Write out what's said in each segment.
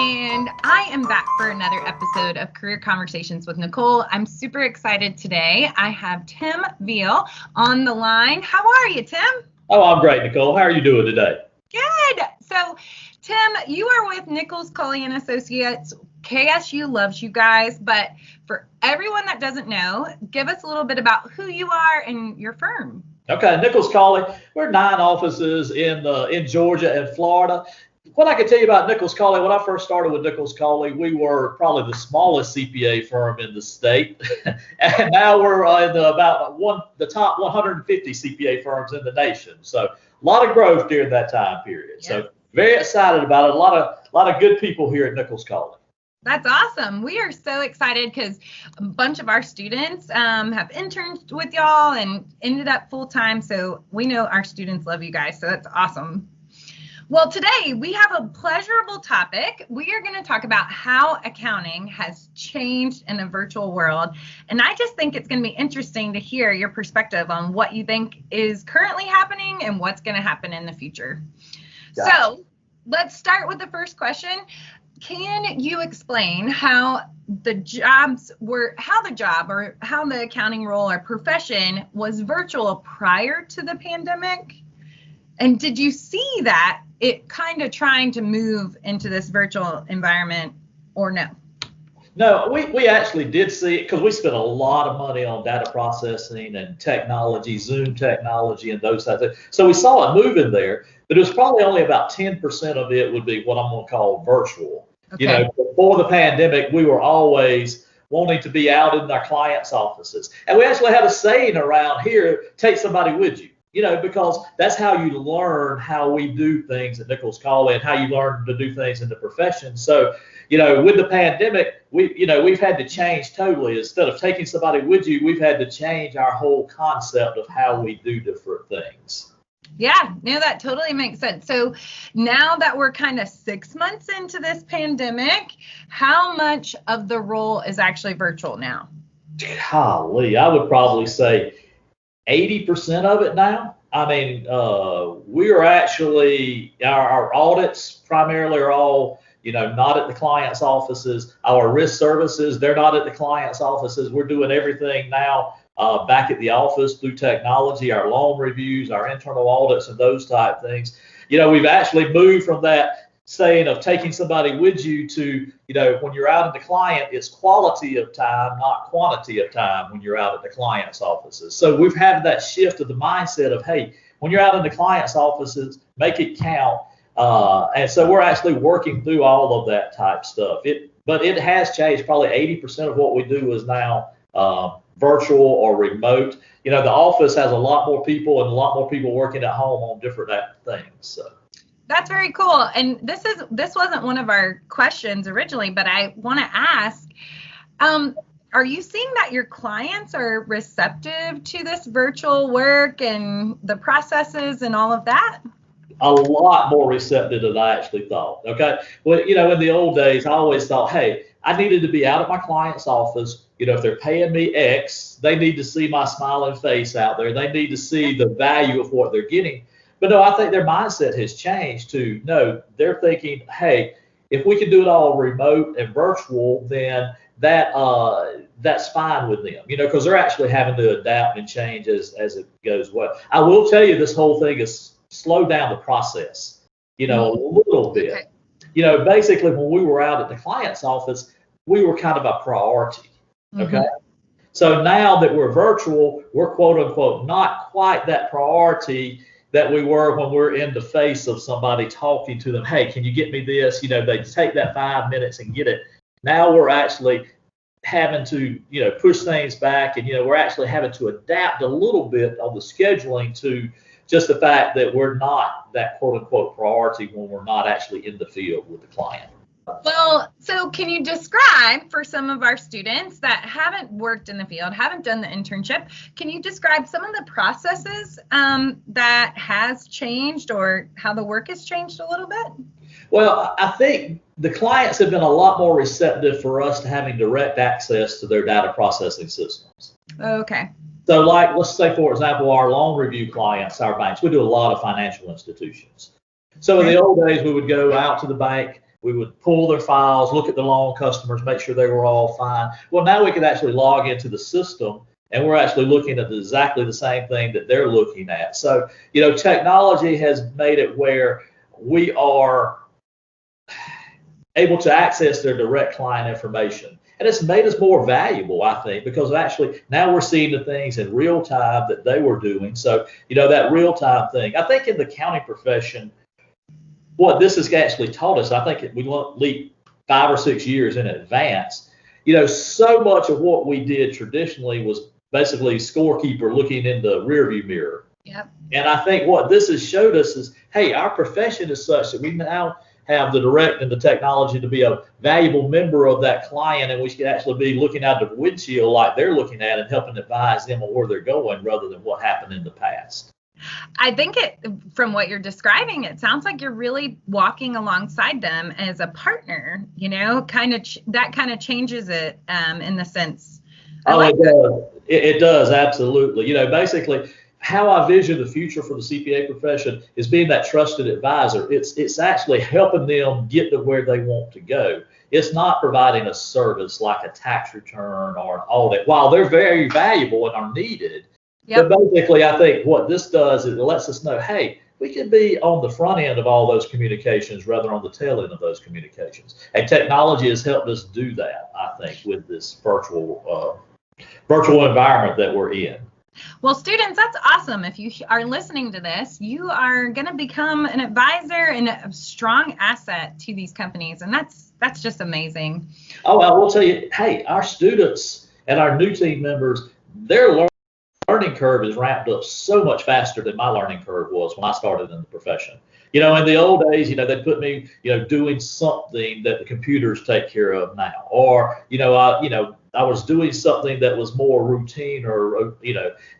and I am back for another episode of Career Conversations with Nicole. I'm super excited today. I have Tim Veal on the line. How are you, Tim? Oh, I'm great, Nicole. How are you doing today? Good. So, Tim, you are with Nichols, Cauley and Associates. KSU loves you guys, but for everyone that doesn't know, give us a little bit about who you are and your firm. Okay, Nichols, Cauley. We're 9 offices in Georgia and Florida. What I can tell you about Nichols, Cauley, when I first started with Nichols, Cauley, we were probably the smallest CPA firm in the state, and now we're in the top 150 CPA firms in the nation. So a lot of growth during that time period. Yeah. So very excited about it. A lot of good people here at Nichols, Cauley. That's awesome. We are so excited because a bunch of our students have interned with y'all and ended up full time. So we know our students love you guys. So that's awesome. Well, today we have a pleasurable topic. We are going to talk about how accounting has changed in a virtual world. And I just think it's going to be interesting to hear your perspective on what you think is currently happening and what's going to happen in the future. Gotcha. So let's start with the first question. Can you explain how the accounting role or profession was virtual prior to the pandemic? And did you see that it kind of trying to move into this virtual environment or no? No, we actually did see it because we spent a lot of money on data processing and technology, Zoom technology and those types of things. So we saw it moving there, but it was probably only about 10% of it would be what I'm going to call virtual. Okay. You know, before the pandemic, we were always wanting to be out in our clients' offices. And we actually had a saying around here, take somebody with you. You know, because that's how you learn how we do things at Nichols Cauley and how you learn to do things in the profession. So, you know, with the pandemic, we've had to change totally. Instead of taking somebody with you, we've had to change our whole concept of how we do different things. Yeah, no, that totally makes sense. So now that we're kind of 6 months into this pandemic, how much of the role is actually virtual now? Golly, I would probably say 80% of it now. I mean, we are actually, our audits primarily are all, not at the client's offices. Our risk services, they're not at the client's offices. We're doing everything now back at the office through technology, our loan reviews, our internal audits, and those type things. We've actually moved from that saying of taking somebody with you to, when you're out in the client, it's quality of time, not quantity of time when you're out at the client's offices. So we've had that shift of the mindset of, hey, when you're out in the client's offices, make it count. And so we're actually working through all of that type stuff. But it has changed. Probably 80% of what we do is now virtual or remote. The office has a lot more people and a lot more people working at home on different things. So. That's very cool. And this wasn't one of our questions originally, but I want to ask, are you seeing that your clients are receptive to this virtual work and the processes and all of that? A lot more receptive than I actually thought. Okay. Well, in the old days, I always thought, hey, I needed to be out at my client's office. If they're paying me X, they need to see my smiling face out there. They need to see the value of what they're getting. But no, I think their mindset has changed to, no, they're thinking, hey, if we can do it all remote and virtual, then that's fine with them, because they're actually having to adapt and change as it goes well. I will tell you, this whole thing has slowed down the process, a little bit. Okay. Basically, when we were out at the client's office, we were kind of a priority, okay? Mm-hmm. So now that we're virtual, we're quote unquote not quite that priority that we were when we're in the face of somebody talking to them. Hey, can you get me this? They take that 5 minutes and get it. Now we're actually having to, push things back, and, we're actually having to adapt a little bit on the scheduling to just the fact that we're not that quote unquote priority when we're not actually in the field with the client. Well, so can you describe for some of our students that haven't worked in the field, haven't done the internship, can you describe some of the processes that has changed or how the work has changed a little bit? Well, I think the clients have been a lot more receptive for us to having direct access to their data processing systems. Okay. So like, let's say, for example, our loan review clients, our banks, we do a lot of financial institutions. So in the old days, we would go out to the bank, we would pull their files, look at the loan customers, make sure they were all fine. Well, now we can actually log into the system, and we're actually looking at exactly the same thing that they're looking at. So, technology has made it where we are able to access their direct client information. And it's made us more valuable, I think, because actually now we're seeing the things in real time that they were doing. So, that real time thing. I think in the accounting profession, what this has actually taught us, I think we leap 5 or 6 years in advance. So much of what we did traditionally was basically scorekeeper looking in the rearview mirror. Yep. And I think what this has showed us is, hey, our profession is such that we now have the direct and the technology to be a valuable member of that client, and we should actually be looking out the windshield like they're looking at and helping advise them on where they're going rather than what happened in the past. I think from what you're describing, it sounds like you're really walking alongside them as a partner, that kind of changes it in the sense. It does. It does, absolutely. Basically, how I vision the future for the CPA profession is being that trusted advisor. It's actually helping them get to where they want to go. It's not providing a service like a tax return or an audit, while they're very valuable and are needed. Yep. But basically, I think what this does is it lets us know, hey, we can be on the front end of all those communications rather than on the tail end of those communications. And technology has helped us do that, I think, with this virtual environment that we're in. Well, students, that's awesome. If you are listening to this, you are going to become an advisor and a strong asset to these companies. And that's just amazing. Oh, I will tell you, hey, our students and our new team members, their learning curve is ramped up so much faster than my learning curve was when I started in the profession. In the old days, they'd put me, doing something that the computers take care of now, or, I was doing something that was more routine or,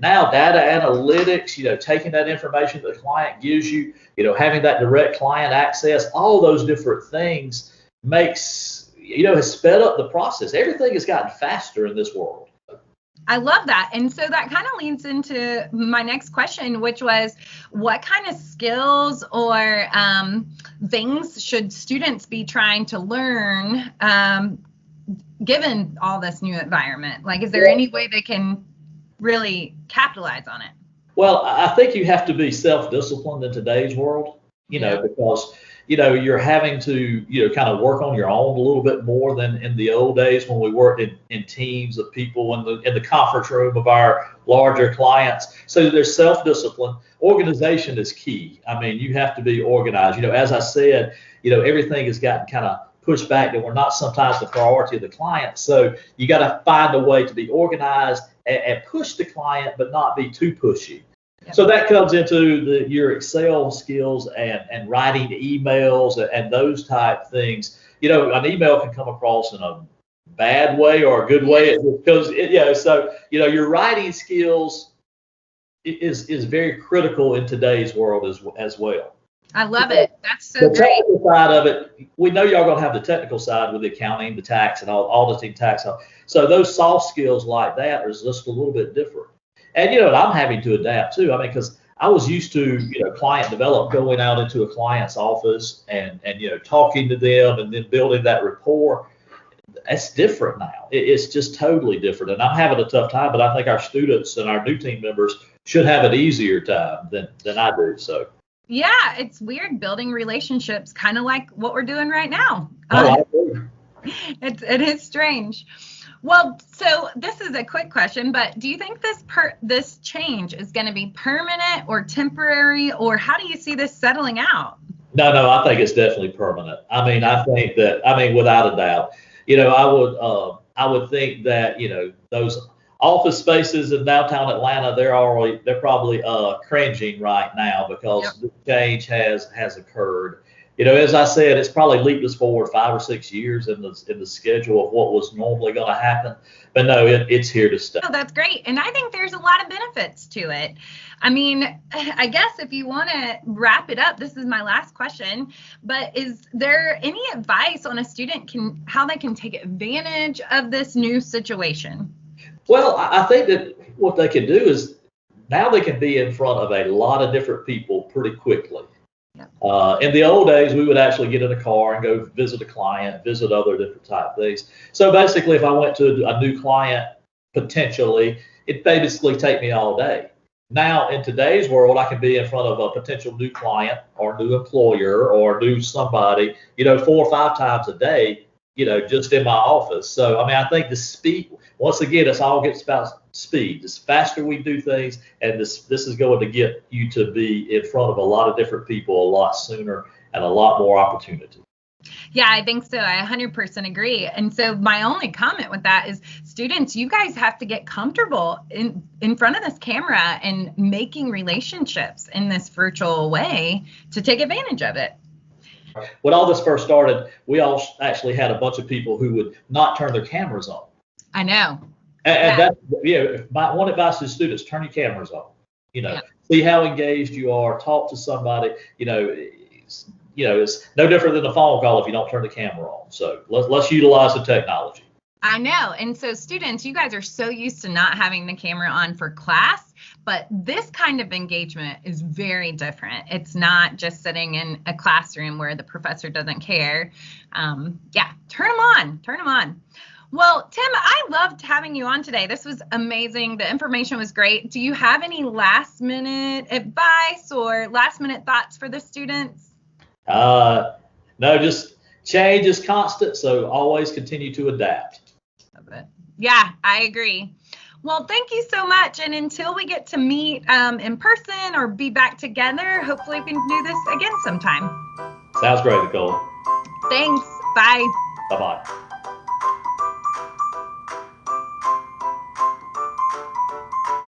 now data analytics, taking that information that the client gives you, having that direct client access, all those different things makes, has sped up the process. Everything has gotten faster in this world. I love that. And so that kind of leads into my next question, which was, what kind of skills or things should students be trying to learn given all this new environment? Like, is there any way they can really capitalize on it? Well, I think you have to be self-disciplined in today's world, because you're having to, kind of work on your own a little bit more than in the old days when we worked in teams of people in the conference room of our larger clients. So there's self-discipline. Organization is key. I mean, you have to be organized. As I said, everything has gotten kind of pushed back and we're not sometimes the priority of the client. So you got to find a way to be organized and push the client, but not be too pushy. So that comes into your Excel skills and writing emails and those type things. An email can come across in a bad way or a good way because so your writing skills is very critical in today's world as well. I love it. That's so great. The technical side of it, we know y'all gonna have the technical side with the accounting, the tax, and auditing tax. So those soft skills like that are just a little bit different. And I'm having to adapt too. I mean, because I was used to client development, going out into a client's office and talking to them and then building that rapport. That's different now. It's just totally different. And I'm having a tough time, but I think our students and our new team members should have an easier time than I do. So. Yeah, it's weird building relationships, kind of like what we're doing right now. I agree. It is strange. Well, so this is a quick question, but do you think this change is going to be permanent or temporary, or how do you see this settling out? No, I think it's definitely permanent. I mean, without a doubt, I would think that, those office spaces in downtown Atlanta, they're probably cringing right now because the change has occurred. As I said, it's probably leaped us forward 5 or 6 years in the schedule of what was normally going to happen. But no, it's here to stay. Oh, that's great. And I think there's a lot of benefits to it. I mean, I guess if you want to wrap it up, this is my last question, but is there any advice on a student how they can take advantage of this new situation? Well, I think that what they can do is now they can be in front of a lot of different people pretty quickly. In the old days, we would actually get in a car and go visit a client, visit other different type things. So basically, if I went to a new client, potentially, it basically take me all day. Now, in today's world, I can be in front of a potential new client or new employer or new somebody, 4 or 5 times a day, just in my office. So, I mean, I think the speed, once again, it's all gets about speed. The faster we do things, and this is going to get you to be in front of a lot of different people a lot sooner and a lot more opportunity. Yeah, I think so. I 100% agree. And so my only comment with that is, students, you guys have to get comfortable in front of this camera and making relationships in this virtual way to take advantage of it. When all this first started, we all actually had a bunch of people who would not turn their cameras on. I know. And that's, one advice to students: turn your cameras on. See how engaged you are. Talk to somebody. It's no different than a phone call if you don't turn the camera on. So let's utilize the technology. I know. And so students, you guys are so used to not having the camera on for class, but this kind of engagement is very different. It's not just sitting in a classroom where the professor doesn't care. Turn them on. Well, Tim, I loved having you on today. This was amazing. The information was great. Do you have any last minute advice or last minute thoughts for the students? No, just change is constant. So always continue to adapt. Yeah, I agree. Well, thank you so much. And until we get to meet in person or be back together, hopefully we can do this again sometime. Sounds great, Nicole. Thanks. Bye. Bye-bye.